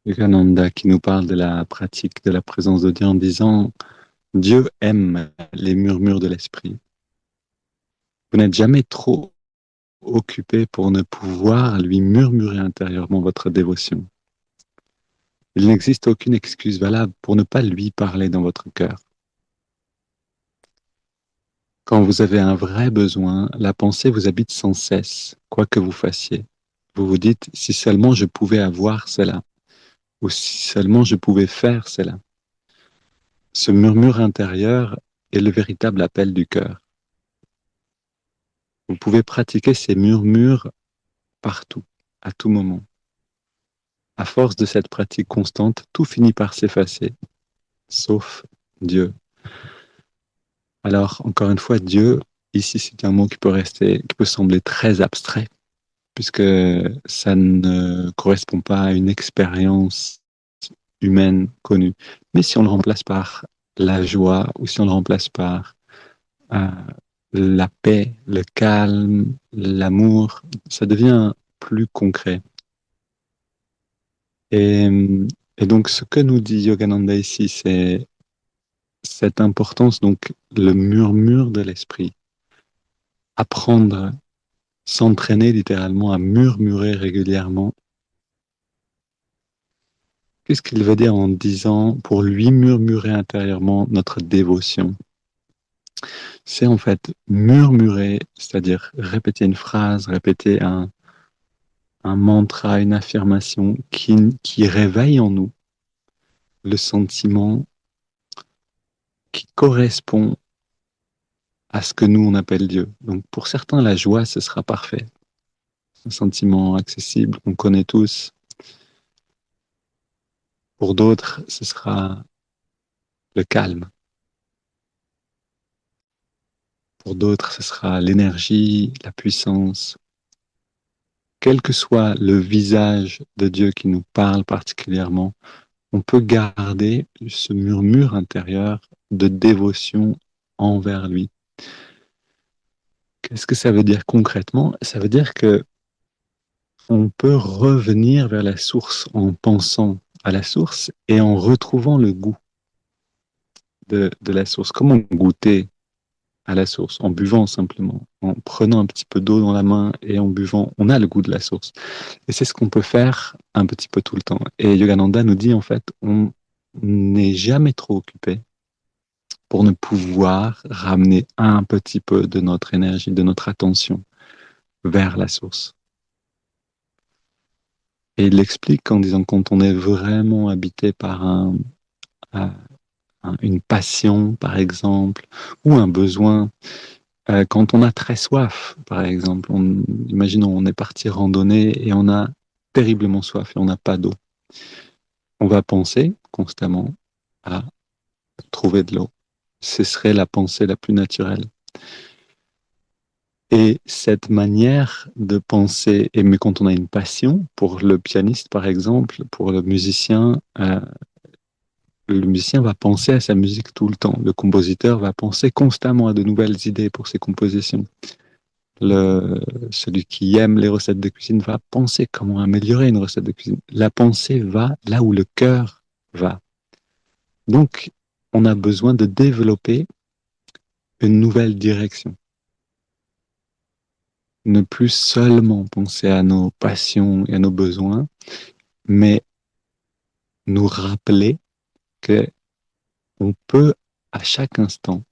Yogananda qui nous parle de la pratique de la présence de Dieu en disant Dieu aime les murmures de l'esprit. Vous n'êtes jamais trop occupé pour ne pouvoir lui murmurer intérieurement votre dévotion. Il n'existe aucune excuse valable pour ne pas lui parler dans votre cœur. Quand vous avez un vrai besoin, la pensée vous habite sans cesse, quoi que vous fassiez. Vous vous dites, si seulement je pouvais avoir cela, ou si seulement je pouvais faire cela. Ce murmure intérieur est le véritable appel du cœur. Vous pouvez pratiquer ces murmures partout, à tout moment. À force de cette pratique constante, tout finit par s'effacer, sauf Dieu. Alors, encore une fois, Dieu, ici, c'est un mot qui peut rester, qui peut sembler très abstrait, puisque ça ne correspond pas à une expérience humaine connue. Mais si on le remplace par la joie, ou si on le remplace par euh, la paix, le calme, l'amour, ça devient plus concret. Et, et donc, ce que nous dit Yogananda ici, c'est cette importance, donc le murmure de l'esprit, apprendre, s'entraîner littéralement à murmurer régulièrement. Qu'est-ce qu'il veut dire en disant pour lui murmurer intérieurement notre dévotion? C'est en fait murmurer, c'est-à-dire répéter une phrase, répéter un mantra, une affirmation qui réveille en nous le sentiment qui correspond à ce que nous on appelle Dieu. Donc pour certains, la joie, ce sera parfait. Un sentiment accessible qu'on connaît tous. Pour d'autres, ce sera le calme. Pour d'autres, ce sera l'énergie, la puissance. Quel que soit le visage de Dieu qui nous parle particulièrement, on peut garder ce murmure intérieur de dévotion envers lui. Qu'est-ce que ça veut dire concrètement? Ça veut dire que on peut revenir vers la source en pensant à la source et en retrouvant le goût de la source. Comment goûter à la source? En buvant simplement, en prenant un petit peu d'eau dans la main et en buvant, on a le goût de la source. Et c'est ce qu'on peut faire un petit peu tout le temps. Et Yogananda nous dit en fait, on n'est jamais trop occupé pour ne pouvoir ramener un petit peu de notre énergie, de notre attention vers la source. Et il l'explique en disant quand on est vraiment habité par une passion, par exemple, ou un besoin, quand on a très soif, par exemple, imaginons on est parti randonner et on a terriblement soif et on n'a pas d'eau. On va penser constamment à trouver de l'eau. Ce serait la pensée la plus naturelle. Et cette manière de penser, et mais quand on a une passion, pour le pianiste par exemple, pour le musicien va penser à sa musique tout le temps. Le compositeur va penser constamment à de nouvelles idées pour ses compositions. Le, Celui qui aime les recettes de cuisine va penser comment améliorer une recette de cuisine. La pensée va là où le cœur va. Donc, on a besoin de développer une nouvelle direction. Ne plus seulement penser à nos passions et à nos besoins, mais nous rappeler que on peut à chaque instant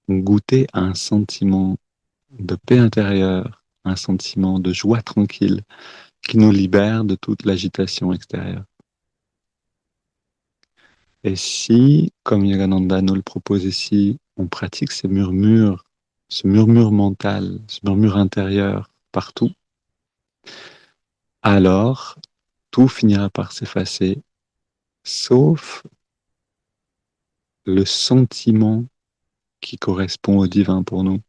goûter à un sentiment de paix intérieure, un sentiment de joie tranquille qui nous libère de toute l'agitation extérieure. Et si, comme Yogananda nous le propose ici, on pratique ces murmures, ce murmure mental, ce murmure intérieur partout, alors tout finira par s'effacer, sauf le sentiment qui correspond au divin pour nous.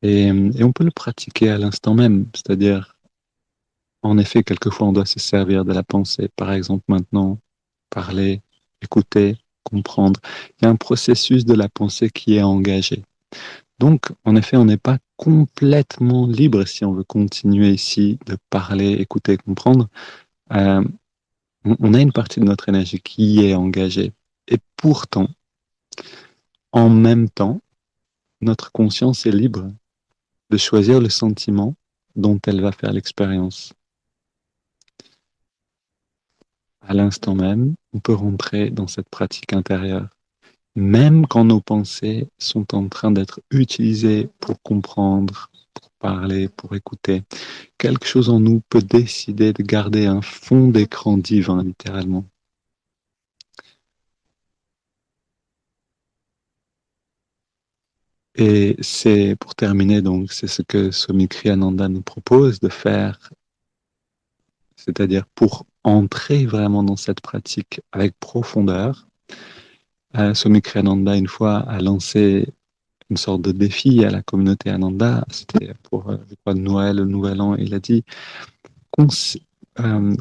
Et on peut le pratiquer à l'instant même, c'est-à-dire, en effet, quelquefois on doit se servir de la pensée, par exemple maintenant, parler, écouter, comprendre. Il y a un processus de la pensée qui est engagé. Donc, en effet, on n'est pas complètement libre si on veut continuer ici de parler, écouter, comprendre. Euh, on a une partie de notre énergie qui est engagée. Et pourtant, en même temps, notre conscience est libre de choisir le sentiment dont elle va faire l'expérience. À l'instant même, on peut rentrer dans cette pratique intérieure, même quand nos pensées sont en train d'être utilisées pour comprendre, pour parler, pour écouter. Quelque chose en nous peut décider de garder un fond d'écran divin, littéralement. Et c'est, pour terminer, donc, c'est ce que Swami Kriyananda nous propose de faire, c'est-à-dire pour entrer vraiment dans cette pratique avec profondeur. Swami Kriyananda, une fois, a lancé une sorte de défi à la communauté Ananda. C'était pour, je crois, Noël, le Nouvel An. Il a dit cons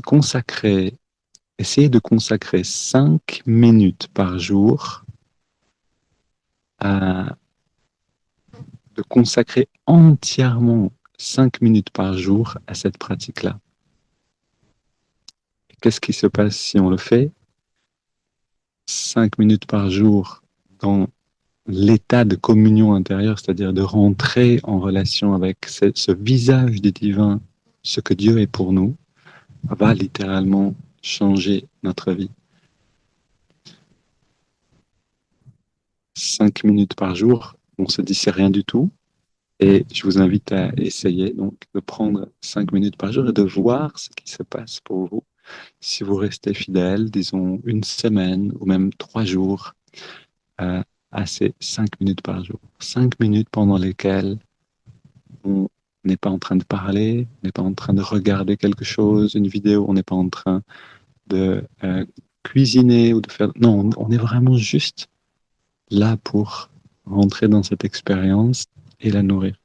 consacrer, essayez de consacrer 5 minutes par jour, à, de consacrer entièrement 5 minutes par jour à cette pratique-là. Qu'est-ce qui se passe si on le fait 5 minutes par jour dans l'état de communion intérieure, c'est-à-dire de rentrer en relation avec ce visage du divin, ce que Dieu est pour nous, va littéralement changer notre vie. 5 minutes par jour, on se dit c'est rien du tout. Et je vous invite à essayer donc de prendre 5 minutes par jour et de voir ce qui se passe pour vous. Si vous restez fidèle, disons une semaine ou même 3 jours, euh, à ces 5 minutes par jour. 5 minutes pendant lesquelles on n'est pas en train de parler, on n'est pas en train de regarder quelque chose, une vidéo, on n'est pas en train de cuisiner ou de faire... Non, on est vraiment juste là pour rentrer dans cette expérience et la nourrir.